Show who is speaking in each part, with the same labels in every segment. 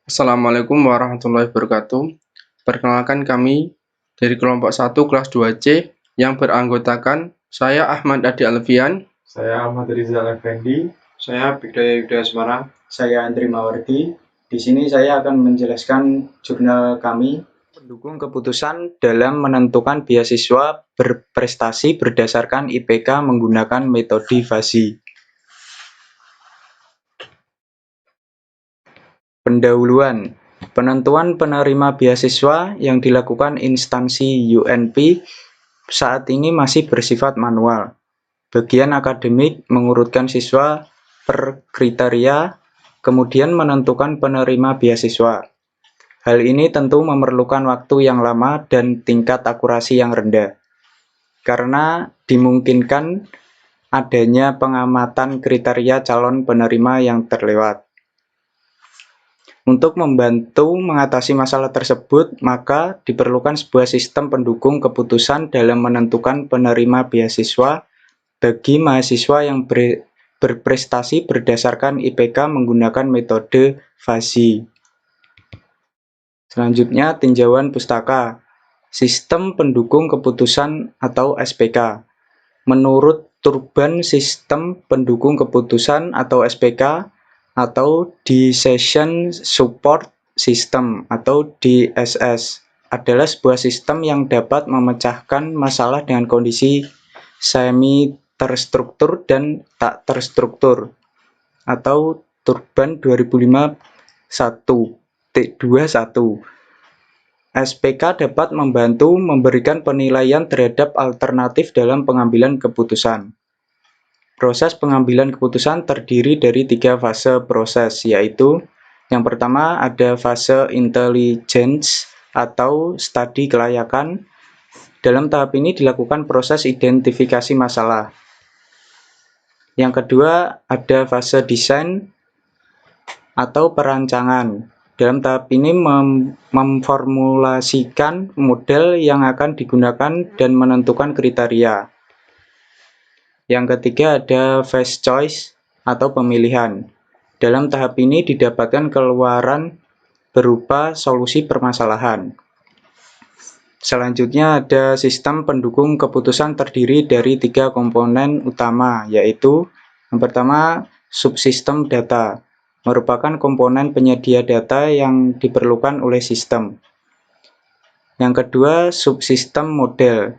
Speaker 1: Assalamualaikum warahmatullahi wabarakatuh. Perkenalkan kami dari kelompok 1 kelas 2C yang beranggotakan saya Ahmad Adi Alfian,
Speaker 2: Saya Ahmad Rizal Effendi.
Speaker 3: Saya Bigdaya Yudha Semarang.
Speaker 4: Saya Andri Mawardi. Di sini saya akan menjelaskan jurnal kami.
Speaker 3: Pendukung keputusan dalam menentukan beasiswa berprestasi berdasarkan IPK menggunakan metode FASI. Pendahuluan. Penentuan penerima beasiswa yang dilakukan instansi UNP saat ini masih bersifat manual. Bagian akademik mengurutkan siswa per kriteria, kemudian menentukan penerima beasiswa. Hal ini tentu memerlukan waktu yang lama dan tingkat akurasi yang rendah, karena dimungkinkan adanya pengamatan kriteria calon penerima yang terlewat. Untuk membantu mengatasi masalah tersebut, maka diperlukan sebuah sistem pendukung keputusan dalam menentukan penerima beasiswa bagi mahasiswa yang berprestasi berdasarkan IPK menggunakan metode FASI. Selanjutnya, tinjauan pustaka. Sistem pendukung keputusan atau SPK. Menurut Turban Sistem Pendukung Keputusan atau SPK atau Decision Support System atau DSS adalah sebuah sistem yang dapat memecahkan masalah dengan kondisi semi terstruktur dan tak terstruktur atau Turban 2005 T21. SPK dapat membantu memberikan penilaian terhadap alternatif dalam pengambilan keputusan. Proses pengambilan keputusan terdiri dari 3 fase proses, yaitu yang pertama ada fase intelligence atau studi kelayakan. Dalam tahap ini dilakukan proses identifikasi masalah. Yang kedua ada fase desain atau perancangan. Dalam tahap ini memformulasikan model yang akan digunakan dan menentukan kriteria. Yang ketiga ada phase choice atau pemilihan. Dalam tahap ini didapatkan keluaran berupa solusi permasalahan. Selanjutnya ada sistem pendukung keputusan terdiri dari 3 komponen utama, yaitu yang pertama subsistem data, merupakan komponen penyedia data yang diperlukan oleh sistem. Yang kedua, subsistem model,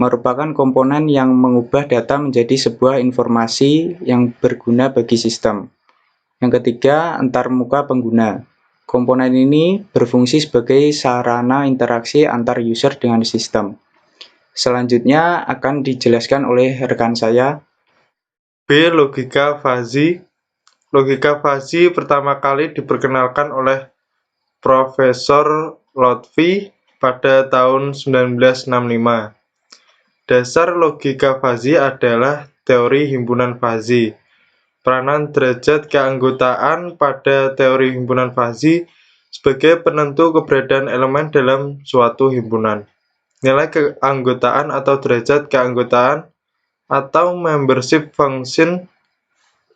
Speaker 3: merupakan komponen yang mengubah data menjadi sebuah informasi yang berguna bagi sistem. Yang ketiga, antarmuka pengguna. Komponen ini berfungsi sebagai sarana interaksi antar user dengan sistem. Selanjutnya akan dijelaskan oleh rekan saya.
Speaker 2: B. Logika FASI. Logika FASI pertama kali diperkenalkan oleh Profesor Lotfi pada tahun 1965. Dasar logika FASI adalah teori himpunan FASI. Peranan derajat keanggotaan pada teori himpunan FASI sebagai penentu keberadaan elemen dalam suatu himpunan. Nilai keanggotaan atau derajat keanggotaan atau membership function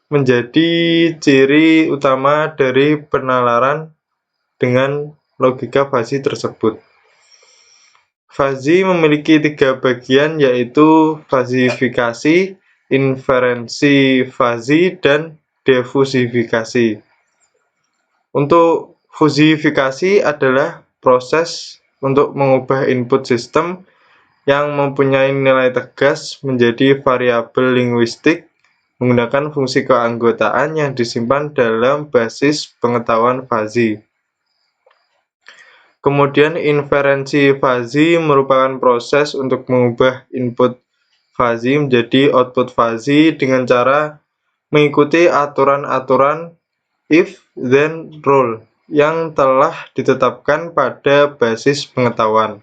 Speaker 2: menjadi ciri utama dari penalaran dengan logika FASI tersebut. FASI memiliki 3 bagian, yaitu fasifikasi, inferensi FASI, dan defusifikasi. Untuk fusifikasi adalah proses untuk mengubah input sistem yang mempunyai nilai tegas menjadi variabel linguistik menggunakan fungsi keanggotaan yang disimpan dalam basis pengetahuan FASI. Kemudian inferensi FASI merupakan proses untuk mengubah input FASI menjadi output FASI dengan cara mengikuti aturan-aturan if then rule yang telah ditetapkan pada basis pengetahuan.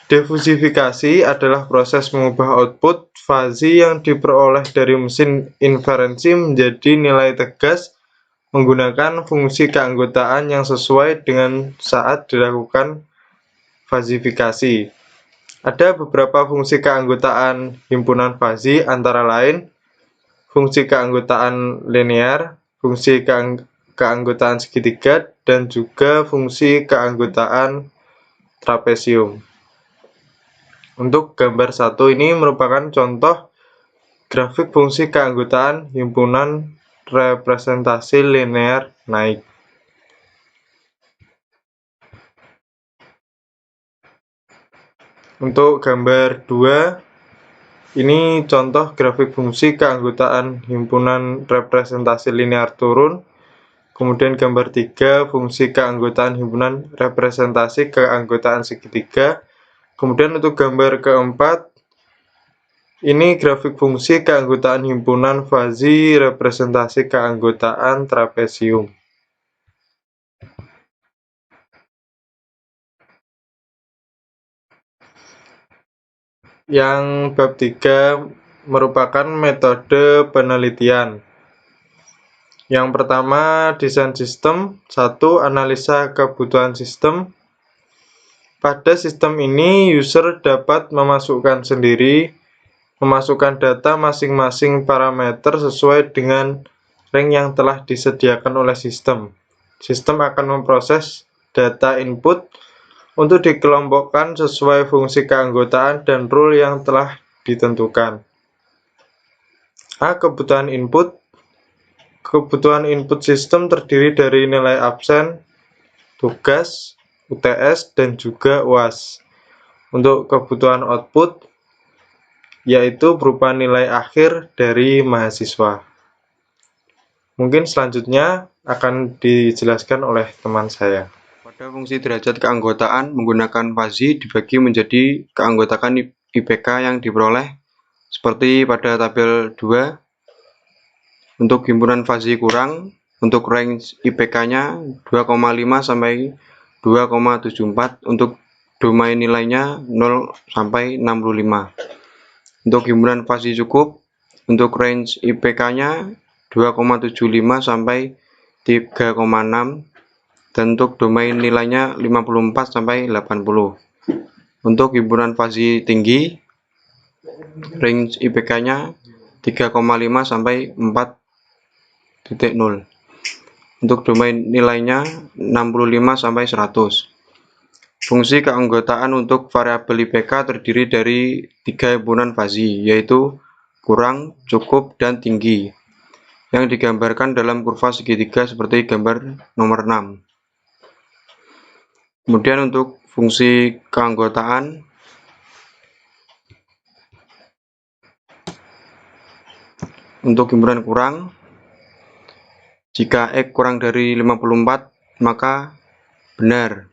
Speaker 2: Defusifikasi adalah proses mengubah output FASI yang diperoleh dari mesin inferensi menjadi nilai tegas menggunakan fungsi keanggotaan yang sesuai dengan saat dilakukan fasifikasi. Ada beberapa fungsi keanggotaan himpunan FASI, antara lain fungsi keanggotaan linear, fungsi keanggotaan segitiga dan juga fungsi keanggotaan trapesium. Untuk gambar 1 ini merupakan contoh grafik fungsi keanggotaan himpunan representasi linear naik. Untuk gambar 2, ini contoh grafik fungsi keanggotaan himpunan representasi linear turun. Kemudian gambar 3, fungsi keanggotaan himpunan representasi keanggotaan segitiga. Kemudian untuk gambar keempat, ini grafik fungsi keanggotaan himpunan fazi representasi keanggotaan trapesium. Yang bab 3 merupakan metode penelitian. Yang pertama, desain sistem. 1. Analisa kebutuhan sistem. Pada sistem ini, user dapat memasukkan data masing-masing parameter sesuai dengan range yang telah disediakan oleh sistem. Sistem akan memproses data input untuk dikelompokkan sesuai fungsi keanggotaan dan rule yang telah ditentukan. A. Kebutuhan input. Kebutuhan input sistem terdiri dari nilai absen, tugas, UTS, dan juga UAS. Untuk kebutuhan output, yaitu berupa nilai akhir dari mahasiswa. Mungkin selanjutnya akan dijelaskan oleh teman saya.
Speaker 1: Pada fungsi derajat keanggotaan menggunakan fazi dibagi menjadi keanggotaan IPK yang diperoleh seperti pada tabel 2. Untuk himpunan fazi kurang, untuk range IPK-nya 2,5 sampai 2,74, untuk domain nilainya 0 sampai 65. Untuk himpunan fazi cukup, untuk range IPK-nya 2,75 sampai 3,6, dan untuk domain nilainya 54 sampai 80. Untuk himpunan fazi tinggi, range IPK-nya 3,5 sampai 4,0. Untuk domain nilainya 65 sampai 100. Fungsi keanggotaan untuk variabel IPK terdiri dari 3 himpunan fazi, yaitu kurang, cukup, dan tinggi, yang digambarkan dalam kurva segitiga seperti gambar nomor 6. Kemudian untuk fungsi keanggotaan untuk himpunan kurang, jika X kurang dari 54 maka benar,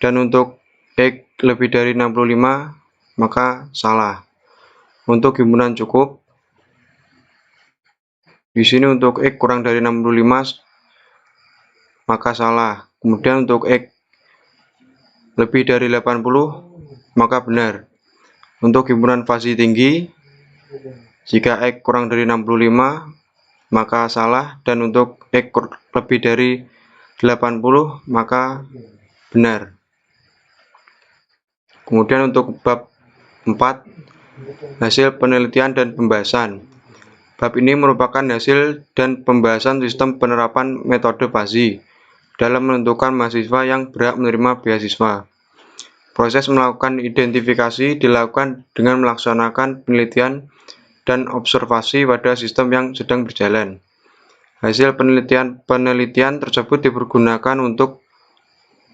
Speaker 1: dan untuk X lebih dari 65 maka salah. Untuk himpunan cukup, di sini untuk X kurang dari 65 maka salah. Kemudian untuk X lebih dari 80 maka benar. Untuk himpunan fazi tinggi, jika X kurang dari 65 maka salah, dan untuk X lebih dari 80 maka benar. Kemudian untuk bab 4, hasil penelitian dan pembahasan. Bab ini merupakan hasil dan pembahasan sistem penerapan metode fazi dalam menentukan mahasiswa yang berhak menerima beasiswa. Proses melakukan identifikasi dilakukan dengan melaksanakan penelitian dan observasi pada sistem yang sedang berjalan. Hasil penelitian tersebut dipergunakan untuk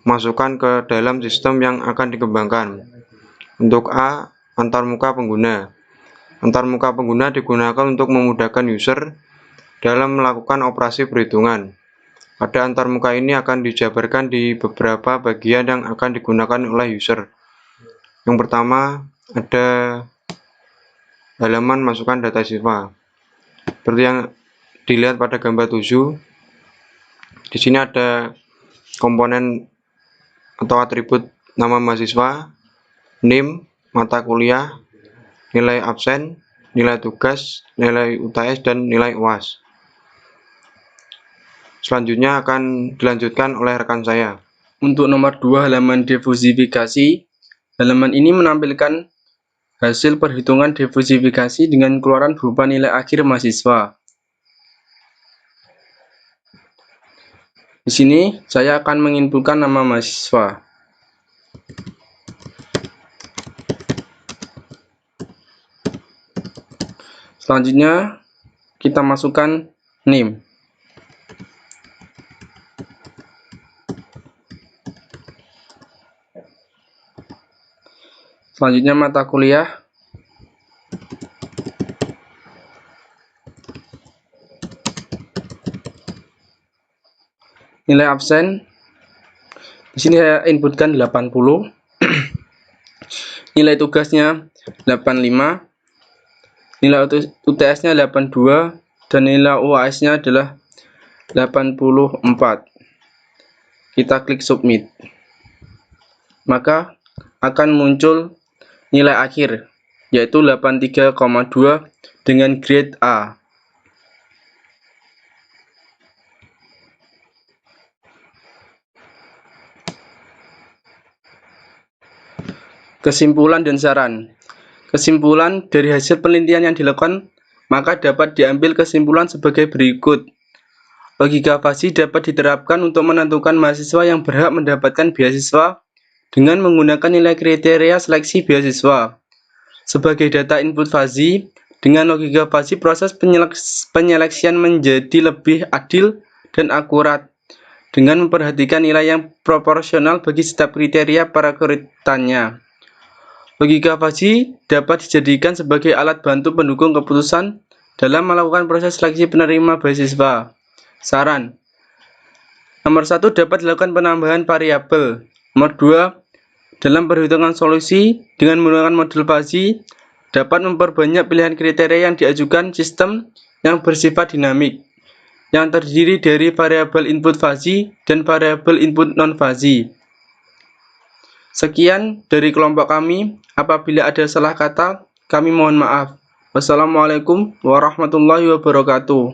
Speaker 1: masukkan ke dalam sistem yang akan dikembangkan. Untuk A, antarmuka pengguna. Antarmuka pengguna digunakan untuk memudahkan user dalam melakukan operasi perhitungan. Pada antarmuka ini akan dijabarkan di beberapa bagian yang akan digunakan oleh user. Yang pertama, ada halaman masukkan data siswa. Seperti yang dilihat pada gambar 7. Di sini ada komponen atau atribut nama mahasiswa, NIM, mata kuliah, nilai absen, nilai tugas, nilai UTS, dan nilai UAS. Selanjutnya akan dilanjutkan oleh rekan saya.
Speaker 5: Untuk nomor 2 halaman diversifikasi, halaman ini menampilkan hasil perhitungan diversifikasi dengan keluaran berupa nilai akhir mahasiswa. Di sini saya akan menginputkan nama mahasiswa. Selanjutnya kita masukkan NIM. Selanjutnya mata kuliah. Nilai absen. Di sini saya inputkan 80. Nilai tugasnya 85. Nilai UTS-nya 82 dan nilai UAS-nya adalah 84. Kita klik submit. Maka akan muncul nilai akhir, yaitu 83,2 dengan grade A. Kesimpulan dan saran. Kesimpulan dari hasil penelitian yang dilakukan, maka dapat diambil kesimpulan sebagai berikut. Logika fasi dapat diterapkan untuk menentukan mahasiswa yang berhak mendapatkan beasiswa dengan menggunakan nilai kriteria seleksi beasiswa. Sebagai data input fasi, dengan logika fasi proses penyeleksian menjadi lebih adil dan akurat dengan memperhatikan nilai yang proporsional bagi setiap kriteria perekrutannya. Logika fasi dapat dijadikan sebagai alat bantu pendukung keputusan dalam melakukan proses seleksi penerima beasiswa. Saran. Nomor 1, dapat dilakukan penambahan variabel. Nomor 2, dalam perhitungan solusi dengan menggunakan model fasi dapat memperbanyak pilihan kriteria yang diajukan sistem yang bersifat dinamik, yang terdiri dari variabel input fasi dan variabel input non-fasi. Sekian dari kelompok kami. Apabila ada salah kata, kami mohon maaf. Wassalamualaikum warahmatullahi wabarakatuh.